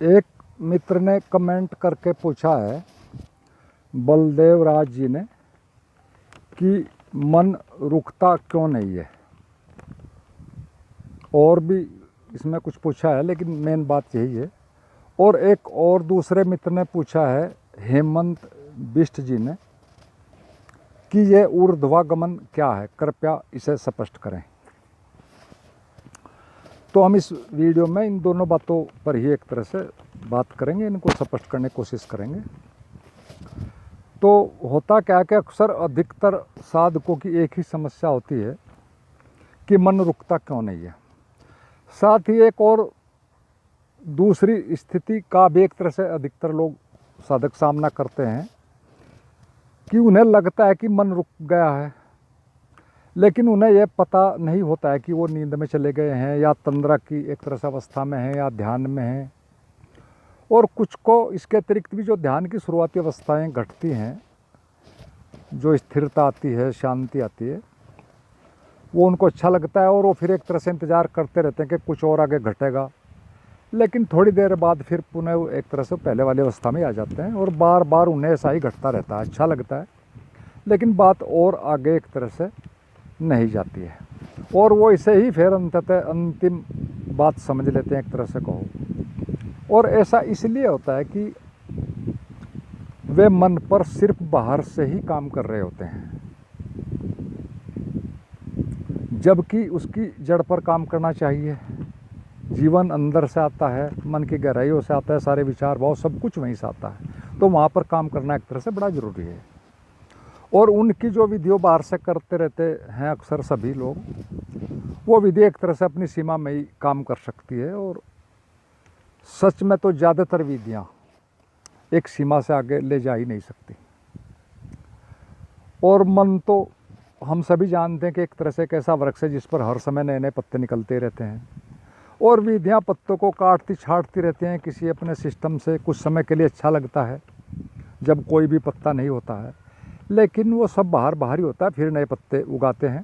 एक मित्र ने कमेंट करके पूछा है बलदेव राज जी ने कि मन रुकता क्यों नहीं है। और भी इसमें कुछ पूछा है लेकिन मेन बात यही है। और एक और दूसरे मित्र ने पूछा है हेमंत बिष्ट जी ने कि ये ऊर्ध्वागमन क्या है, कृपया इसे स्पष्ट करें। तो हम इस वीडियो में इन दोनों बातों पर ही एक तरह से बात करेंगे, इनको स्पष्ट करने की कोशिश करेंगे। तो होता क्या है कि अक्सर अधिकतर साधकों की एक ही समस्या होती है कि मन रुकता क्यों नहीं है। साथ ही एक और दूसरी स्थिति का भी एक तरह से अधिकतर लोग साधक सामना करते हैं कि उन्हें लगता है कि मन रुक गया है, लेकिन उन्हें यह पता नहीं होता है कि वो नींद में चले गए हैं या तंद्रा की एक तरह से अवस्था में हैं या ध्यान में हैं। और कुछ को इसके अतिरिक्त भी जो ध्यान की शुरुआती अवस्थाएं घटती हैं, जो स्थिरता आती है, शांति आती है, वो उनको अच्छा लगता है और वो फिर एक तरह से इंतज़ार करते रहते हैं कि कुछ और आगे घटेगा। लेकिन थोड़ी देर बाद फिर पुनः एक तरह से पहले वाली अवस्था में आ जाते हैं और बार बार उन्हें ऐसा ही घटता रहता है, अच्छा लगता है, लेकिन बात और आगे एक तरह से नहीं जाती है और वो इसे ही फिर अंततः अंतिम बात समझ लेते हैं एक तरह से कहो। और ऐसा इसलिए होता है कि वे मन पर सिर्फ बाहर से ही काम कर रहे होते हैं, जबकि उसकी जड़ पर काम करना चाहिए। जीवन अंदर से आता है, मन की गहराइयों से आता है, सारे विचार भाव सब कुछ वहीं से आता है, तो वहाँ पर काम करना एक तरह से बड़ा ज़रूरी है। और उनकी जो विधियों बाहर से करते रहते हैं अक्सर सभी लोग, वो विधि एक तरह से अपनी सीमा में ही काम कर सकती है। और सच में तो ज़्यादातर विधियाँ एक सीमा से आगे ले जा ही नहीं सकती। और मन तो हम सभी जानते हैं कि एक तरह से एक ऐसा वृक्ष है जिस पर हर समय नए नए पत्ते निकलते रहते हैं और विधियाँ पत्तों को काटती छाटती रहती हैं किसी अपने सिस्टम से। कुछ समय के लिए अच्छा लगता है जब कोई भी पत्ता नहीं होता है, लेकिन वो सब बाहर ही होता है, फिर नए पत्ते उगाते हैं।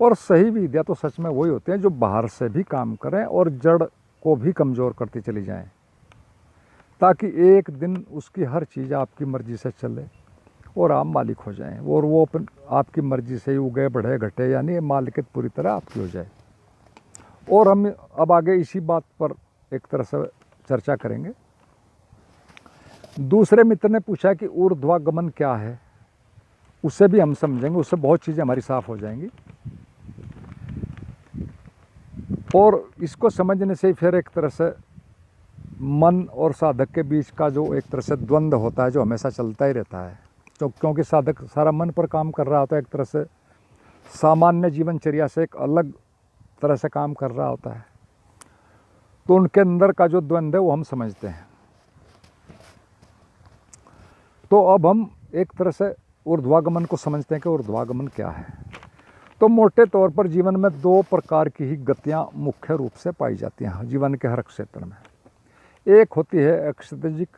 और सही विधियाँ तो सच में वही होती हैं जो बाहर से भी काम करें और जड़ को भी कमज़ोर करती चली जाएं, ताकि एक दिन उसकी हर चीज़ आपकी मर्ज़ी से चले और आप मालिक हो जाएं और वो आपकी मर्ज़ी से ही उगे बढ़े घटे, यानी मालिकियत पूरी तरह आपकी हो जाए। और हम अब आगे इसी बात पर एक तरह से चर्चा करेंगे। दूसरे मित्र ने पूछा कि ऊर्ध्वागमन क्या है, उससे भी हम समझेंगे, उससे बहुत चीज़ें हमारी साफ हो जाएंगी। और इसको समझने से फिर एक तरह से मन और साधक के बीच का जो एक तरह से द्वंद्व होता है, जो हमेशा चलता ही रहता है, तो क्योंकि साधक सारा मन पर काम कर रहा होता है, एक तरह से सामान्य जीवनचर्या से एक अलग तरह से काम कर रहा होता है, तो उनके अंदर का जो द्वंद्व है वो हम समझते हैं। तो अब हम एक तरह से ऊर्ध्वागमन को समझते हैं कि ऊर्ध्वागमन क्या है। तो मोटे तौर पर जीवन में दो प्रकार की ही गतियाँ मुख्य रूप से पाई जाती हैं जीवन के हर क्षेत्र में। एक होती है एक्सटेजिक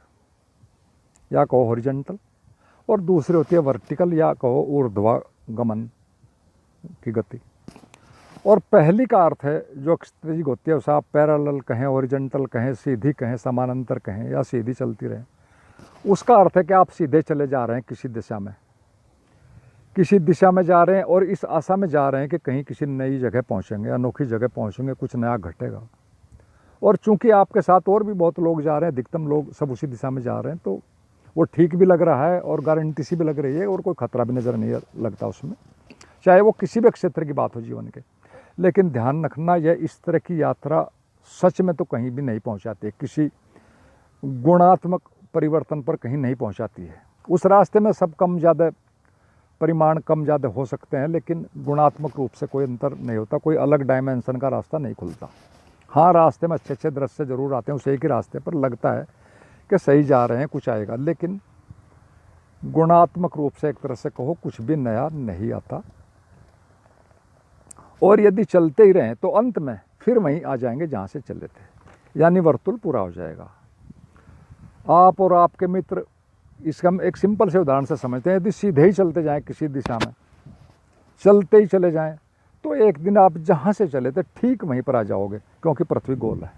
या कहो हॉरिजॉन्टल, और दूसरी होती है वर्टिकल या कहो ऊर्ध्वागमन की गति। और पहली का अर्थ है जो एक्सटेजिक होती है, उसे आप पैरेलल कहें, हॉरिजॉन्टल कहें, सीधी कहें, समानांतर कहें या सीधी चलती रहे। उसका अर्थ है कि आप सीधे चले जा रहे हैं किसी दिशा में जा रहे हैं और इस आशा में जा रहे हैं कि कहीं किसी नई जगह पहुंचेंगे, अनोखी जगह पहुंचेंगे, कुछ नया घटेगा। और चूंकि आपके साथ और भी बहुत लोग जा रहे हैं, अधिकतम लोग सब उसी दिशा में जा रहे हैं, तो वो ठीक भी लग रहा है और गारंटी सी भी लग रही है और कोई खतरा भी नज़र नहीं लगता उसमें, चाहे वो किसी भी क्षेत्र की बात हो जीवन के। लेकिन ध्यान रखना, यह इस तरह की यात्रा सच में तो कहीं भी नहीं पहुँचाती, किसी गुणात्मक परिवर्तन पर कहीं नहीं पहुंचाती है। उस रास्ते में सब कम ज़्यादा परिमाण कम ज़्यादा हो सकते हैं, लेकिन गुणात्मक रूप से कोई अंतर नहीं होता, कोई अलग डायमेंशन का रास्ता नहीं खुलता। हाँ, रास्ते में अच्छे अच्छे दृश्य जरूर आते हैं, उस एक ही रास्ते पर लगता है कि सही जा रहे हैं, कुछ आएगा, लेकिन गुणात्मक रूप से एक तरह से कहो कुछ भी नया नहीं आता। और यदि चलते ही रहें तो अंत में फिर वहीं आ जाएंगे जहाँ से चले थे, यानी वर्तुल पूरा हो जाएगा। आप और आपके मित्र इसका हम एक सिंपल से उदाहरण से समझते हैं। यदि सीधे ही चलते जाएं किसी दिशा में, चलते ही चले जाएं, तो एक दिन आप जहाँ से चले थे ठीक वहीं पर आ जाओगे, क्योंकि पृथ्वी गोल है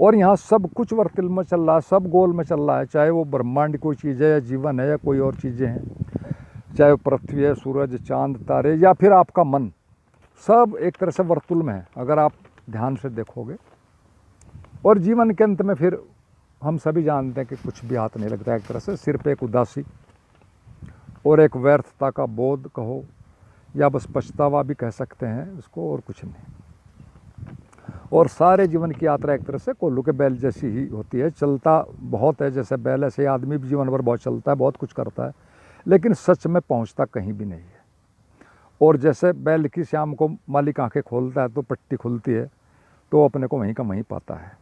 और यहाँ सब कुछ वर्तिल में चल रहा है, सब गोल में चल रहा है, चाहे वो ब्रह्मांड कोई चीज़ है या जीवन है या कोई और चीज़ें हैं, चाहे वो पृथ्वी है, सूरज, चांद, तारे या फिर आपका मन, सब एक तरह से वर्तुल में है अगर आप ध्यान से देखोगे। और जीवन के अंत में फिर हम सभी जानते हैं कि कुछ भी हाथ नहीं लगता, एक तरह से सिर्फ एक उदासी और एक व्यर्थता का बोध कहो या बस पछतावा भी कह सकते हैं उसको, और कुछ नहीं। और सारे जीवन की यात्रा एक तरह से कोल्हू के बैल जैसी ही होती है, चलता बहुत है जैसे बैल, ऐसे आदमी भी जीवन भर बहुत चलता है, बहुत कुछ करता है, लेकिन सच में पहुंचता कहीं भी नहीं है। और जैसे बैल की शाम को मालिक आंखें खोलता है तो पट्टी खुलती है, तो अपने को वहीं का वहीं पाता है।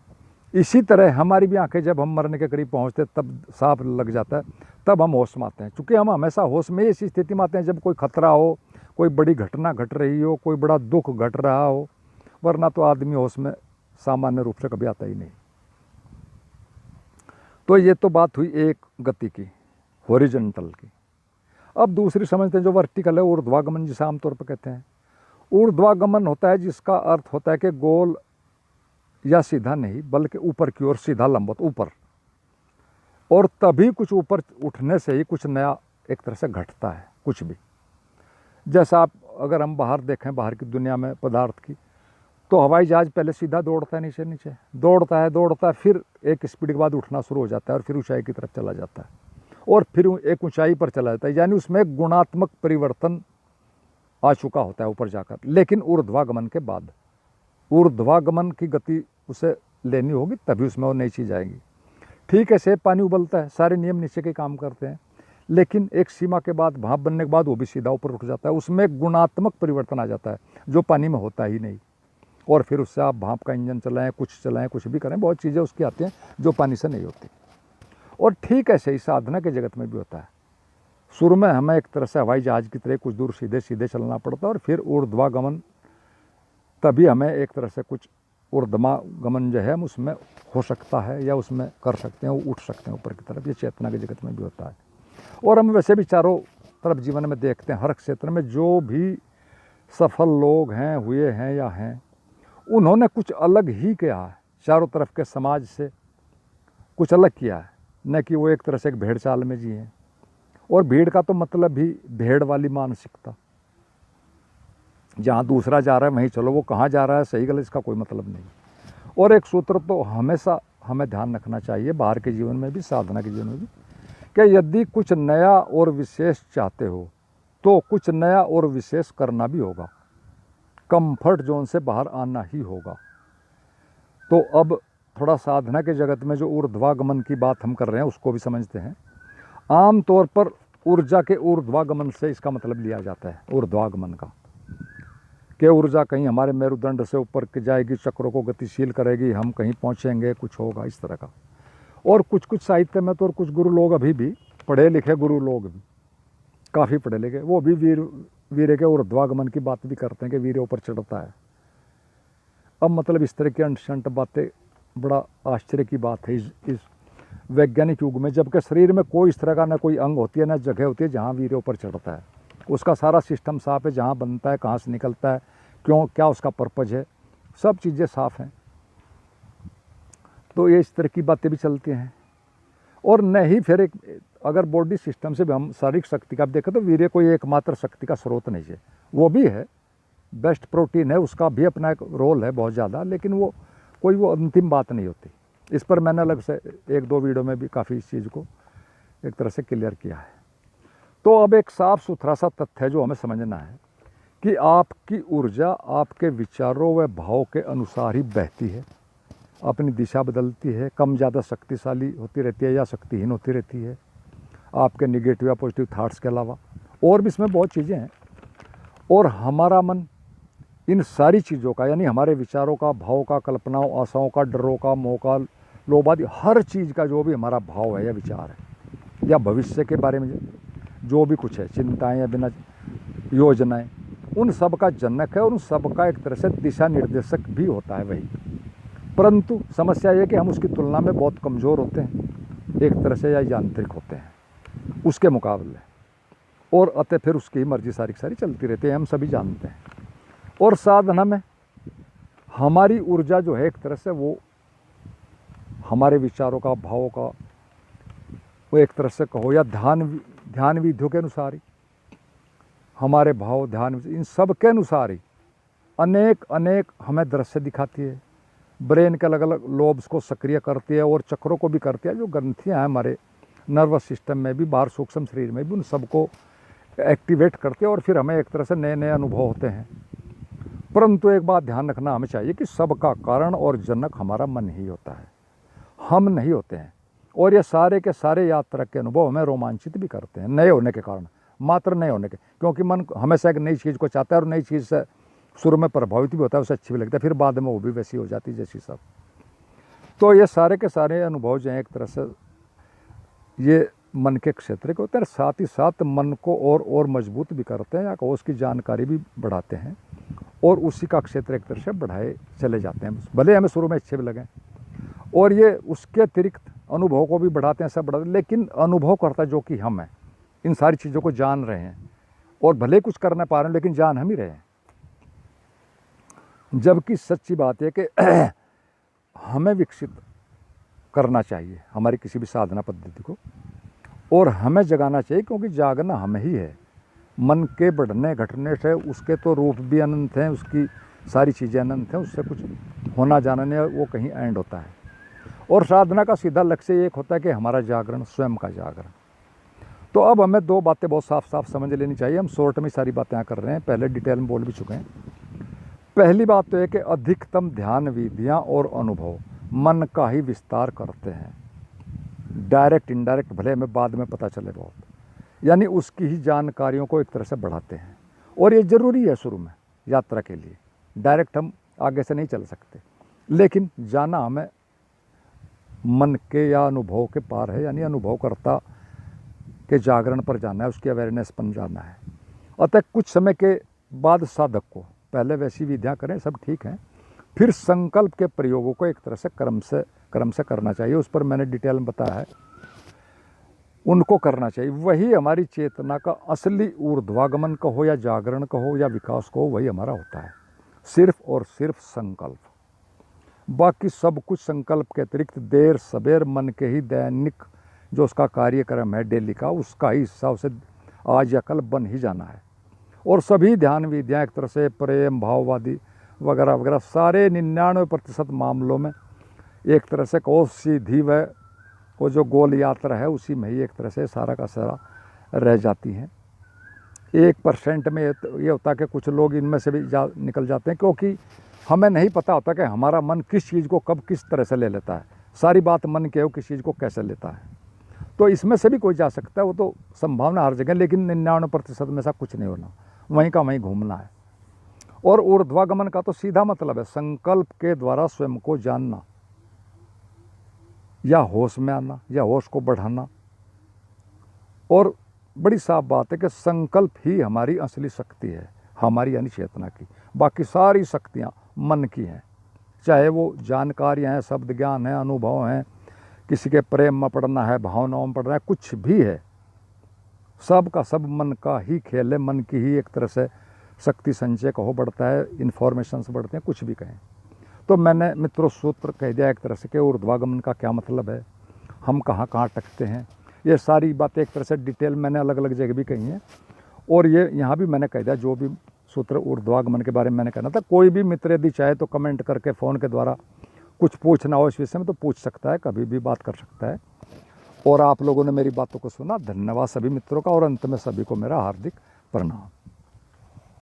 इसी तरह हमारी भी आंखें जब हम मरने के करीब पहुंचते तब साफ लग जाता है, तब हम होश में आते हैं। चूँकि हम हमेशा होश में ऐसी स्थिति में आते हैं जब कोई खतरा हो, कोई बड़ी घटना घट रही हो, कोई बड़ा दुख घट रहा हो, वरना तो आदमी होश में सामान्य रूप से कभी आता ही नहीं। तो ये तो बात हुई एक गति की, हॉरिजॉन्टल की। अब दूसरी समझते हैं जो वर्टिकल है, ऊर्ध्वागमन जिसे आमतौर पर कहते हैं। ऊर्ध्वागमन होता है जिसका अर्थ होता है कि गोल या सीधा नहीं, बल्कि ऊपर की ओर सीधा लंबवत ऊपर, और तभी कुछ ऊपर उठने से ही कुछ नया एक तरह से घटता है। कुछ भी, जैसा आप अगर हम बाहर देखें, बाहर की दुनिया में पदार्थ की, तो हवाई जहाज पहले सीधा दौड़ता है, नीचे नीचे दौड़ता है, फिर एक स्पीड के बाद उठना शुरू हो जाता है और फिर ऊंचाई की तरफ चला जाता है, और फिर एक ऊंचाई पर चला जाता है, यानी उसमें एक गुणात्मक परिवर्तन आ चुका होता है ऊपर जाकर। लेकिन ऊर्ध्वागमन के बाद, ऊर्ध्वागमन की गति उसे लेनी होगी तभी उसमें वो नई चीज़ आएगी। ठीक है, से पानी उबलता है, सारे नियम नीचे के काम करते हैं, लेकिन एक सीमा के बाद, भाप बनने के बाद वो भी सीधा ऊपर उठ जाता है, उसमें एक गुणात्मक परिवर्तन आ जाता है जो पानी में होता ही नहीं। और फिर उससे आप भाप का इंजन चलाएं, कुछ भी करें, बहुत चीज़ें उसकी आती हैं जो पानी से नहीं होती। और ठीक ऐसे ही साधना के जगत में भी होता है। शुरू में हमें एक तरह से हवाई जहाज की तरह कुछ दूर सीधे सीधे चलना पड़ता है, और फिर ऊर्ध्वागमन, तभी हमें एक तरह से कुछ ऊर्ध्वागमन जो है हम उसमें हो सकता है या उसमें कर सकते हैं, वो उठ सकते हैं ऊपर की तरफ। ये चेतना के जगत में भी होता है। और हम वैसे भी चारों तरफ जीवन में देखते हैं, हर क्षेत्र में जो भी सफल लोग हैं, हुए हैं या हैं, उन्होंने कुछ अलग ही किया है, चारों तरफ के समाज से कुछ अलग किया है, न कि वो एक तरह से एक भेड़ चाल में जिए। और भीड़ का तो मतलब भी भेड़ वाली मानसिकता, जहाँ दूसरा जा रहा है वहीं चलो, वो कहाँ जा रहा है सही गलत इसका कोई मतलब नहीं। और एक सूत्र तो हमेशा हमें ध्यान रखना चाहिए, बाहर के जीवन में भी, साधना के जीवन में भी, कि यदि कुछ नया और विशेष चाहते हो तो कुछ नया और विशेष करना भी होगा, कंफर्ट जोन से बाहर आना ही होगा। तो अब थोड़ा साधना के जगत में जो ऊर्ध्वागमन की बात हम कर रहे हैं उसको भी समझते हैं। आम तौर पर ऊर्जा के ऊर्ध्वागमन से इसका मतलब लिया जाता है, ऊर्ध्वागमन का, कि ऊर्जा कहीं हमारे मेरुदंड से ऊपर जाएगी, चक्रों को गतिशील करेगी, हम कहीं पहुंचेंगे, कुछ होगा इस तरह का। और कुछ साहित्य में तो, और कुछ गुरु लोग अभी भी, पढ़े लिखे गुरु लोग भी, काफ़ी पढ़े लिखे, वो भी वीर के ऊर्ध्वागमन की बात भी करते हैं कि वीर ऊपर चढ़ता है। अब मतलब इस तरह की अंट बातें बड़ा आश्चर्य की बात है इस वैज्ञानिक युग में, जबकि शरीर में कोई इस तरह का ना कोई अंग होती है ना जगह होती है जहाँ वीर ऊपर चढ़ता है। उसका सारा सिस्टम साफ है, जहाँ बनता है, कहाँ से निकलता है, क्यों, क्या उसका पर्पज है, सब चीज़ें साफ हैं। तो ये इस तरह की बातें भी चलती हैं। और नहीं, फिर एक अगर बॉडी सिस्टम से भी हम शारीरिक शक्ति का देखें तो वीर्य कोई एकमात्र शक्ति का स्रोत नहीं है, वो भी है, बेस्ट प्रोटीन है, उसका भी अपना एक रोल है बहुत ज़्यादा, लेकिन वो कोई वो अंतिम बात नहीं होती। इस पर मैंने अलग से एक दो वीडियो में भी काफ़ी इस चीज़ को एक तरह से क्लियर किया है। तो अब एक साफ सुथरा सा तथ्य है जो हमें समझना है कि आपकी ऊर्जा आपके विचारों व भाव के अनुसार ही बहती है, अपनी दिशा बदलती है, कम ज़्यादा शक्तिशाली होती रहती है या शक्तिहीन होती रहती है, आपके निगेटिव या पॉजिटिव थाट्स के अलावा। और भी इसमें बहुत चीज़ें हैं। और हमारा मन इन सारी चीज़ों का, यानी हमारे विचारों का, भाव का, कल्पनाओं, आशाओं का, डरों का, मोह का, लोभ आदि हर चीज़ का जो भी हमारा भाव है या विचार है या भविष्य के बारे में जो भी कुछ है, चिंताएं या बिना योजनाएं, उन सब का जनक है और उन सब का एक तरह से दिशा निर्देशक भी होता है वही। परंतु समस्या ये कि हम उसकी तुलना में बहुत कमज़ोर होते हैं, एक तरह से या यांत्रिक होते हैं उसके मुकाबले, और अतः फिर उसकी मर्जी सारी सारी चलती रहती है, हम सभी जानते हैं। और साधना में हमारी ऊर्जा जो है एक तरह से वो हमारे विचारों का, भावों का, वो एक तरह से कहो, या ध्यान विधियों के अनुसार ही, हमारे भाव ध्यान इन सब के अनुसार ही अनेक हमें दृश्य दिखाती है। ब्रेन के अलग अलग लोब्स को सक्रिय करती है और चक्रों को भी करती है, जो ग्रंथियाँ हैं हमारे नर्वस सिस्टम में भी, बाहर सूक्ष्म शरीर में भी, उन सबको एक्टिवेट करते हैं और फिर हमें एक तरह से नए नए अनुभव होते हैं। परंतु एक बात ध्यान रखना हमें चाहिए कि सबका कारण और जनक हमारा मन ही होता है, हम नहीं होते हैं। और ये सारे के सारे यात्रा के अनुभव हमें रोमांचित भी करते हैं नए होने के कारण, मात्र नए होने के, क्योंकि मन हमेशा एक नई चीज़ को चाहता है और नई चीज़ से शुरू में प्रभावित भी होता है, उसे अच्छी भी लगता है, फिर बाद में वो भी वैसी हो जाती है जैसी सब। तो ये सारे के सारे अनुभव जो हैं एक तरह से ये मन के क्षेत्र के होते हैं, साथ ही साथ मन को और मजबूत भी करते हैं, या उसकी जानकारी भी बढ़ाते हैं और उसी का क्षेत्र एक तरह से बढ़ाए चले जाते हैं, भले हमें शुरू में अच्छे भी लगें। और ये उसके अतिरिक्त अनुभव को भी बढ़ाते हैं, सब बढ़ाते हैं, लेकिन अनुभव करता जो कि हम हैं, इन सारी चीज़ों को जान रहे हैं और भले कुछ कर ना पा रहे हैं लेकिन जान हम ही रहे हैं। जबकि सच्ची बात है कि हमें विकसित करना चाहिए हमारी किसी भी साधना पद्धति को, और हमें जगाना चाहिए, क्योंकि जागना हमें ही है। मन के बढ़ने घटने से उसके तो रूप भी अनंत हैं, उसकी सारी चीज़ें अनंत हैं, उससे कुछ होना जाना नहीं, वो कहीं एंड होता है। और साधना का सीधा लक्ष्य एक होता है कि हमारा जागरण, स्वयं का जागरण। तो अब हमें दो बातें बहुत साफ साफ समझ लेनी चाहिए। हम शॉर्ट में सारी बातें यहाँ कर रहे हैं, पहले डिटेल में बोल भी चुके हैं। पहली बात तो है कि अधिकतम ध्यान विधियाँ और अनुभव मन का ही विस्तार करते हैं, डायरेक्ट इनडायरेक्ट भले हमें बाद में पता चले बहुत, यानी उसकी ही जानकारियों को एक तरह से बढ़ाते हैं। और ये ज़रूरी है शुरू में यात्रा के लिए, डायरेक्ट हम आगे से नहीं चल सकते, लेकिन जाना हमें मन के या अनुभव के पार है, यानी अनुभवकर्ता के जागरण पर जाना है, उसकी अवेयरनेस पर जाना है। अतः कुछ समय के बाद साधक को पहले वैसी विधियाँ करें, सब ठीक है, फिर संकल्प के प्रयोगों को एक तरह से क्रम से करना चाहिए। उस पर मैंने डिटेल में बताया है, उनको करना चाहिए। वही हमारी चेतना का असली ऊर्ध्वागमन कहो या जागरण कहो या विकास कहो, वही हमारा होता है, सिर्फ और सिर्फ संकल्प। बाकी सब कुछ संकल्प के अतिरिक्त देर सबेर मन के ही दैनिक जो उसका कार्यक्रम है डेली का, उसका ही हिस्सा उसे आज या कल बन ही जाना है। और सभी ध्यान विधियाँ एक तरह से प्रेम भाववादी वगैरह वगैरह सारे 99% मामलों में एक तरह से कहो सीधी व वो जो गोल यात्रा है उसी में ही एक तरह से सारा का सारा रह जाती हैं। 1% में ये होता है कि कुछ लोग इनमें से भी निकल जाते हैं, क्योंकि हमें नहीं पता होता कि हमारा मन किस चीज़ को कब किस तरह से ले लेता है। सारी बात मन के हो किस चीज़ को कैसे लेता है, तो इसमें से भी कोई जा सकता है, वो तो संभावना हर जगह, लेकिन 99% में ऐसा कुछ नहीं होना, वहीं का वहीं घूमना है। और ऊर्ध्वागमन का तो सीधा मतलब है संकल्प के द्वारा स्वयं को जानना, या होश में आना, या होश को बढ़ाना। और बड़ी साफ बात है कि संकल्प ही हमारी असली शक्ति है, हमारी यानी चेतना की। बाकी सारी शक्तियाँ मन की हैं, चाहे वो जानकारियाँ हैं, शब्द ज्ञान है, अनुभव हैं, किसी के प्रेम में पड़ना है, भावनाओं में पड़ना है, कुछ भी है, सब का सब मन का ही खेल है। मन की ही एक तरह से शक्ति संचय कहो बढ़ता है, इन्फॉर्मेशन से बढ़ते हैं, कुछ भी कहें। तो मैंने मित्रों सूत्र कह दिया एक तरह से कि ऊर्ध्वागमन का क्या मतलब है, हम कहाँ कहाँ टकते हैं, ये सारी बातें एक तरह से डिटेल मैंने अलग अलग जगह भी कही हैं। और ये यहाँ भी मैंने कह दिया, जो भी सूत्र ऊर्ध्वागमन के बारे में मैंने कहना था। कोई भी मित्र यदि चाहे तो कमेंट करके फ़ोन के द्वारा कुछ पूछना हो इस विषय में तो पूछ सकता है, कभी भी बात कर सकता है। और आप लोगों ने मेरी बातों को सुना, धन्यवाद सभी मित्रों का, और अंत में सभी को मेरा हार्दिक प्रणाम।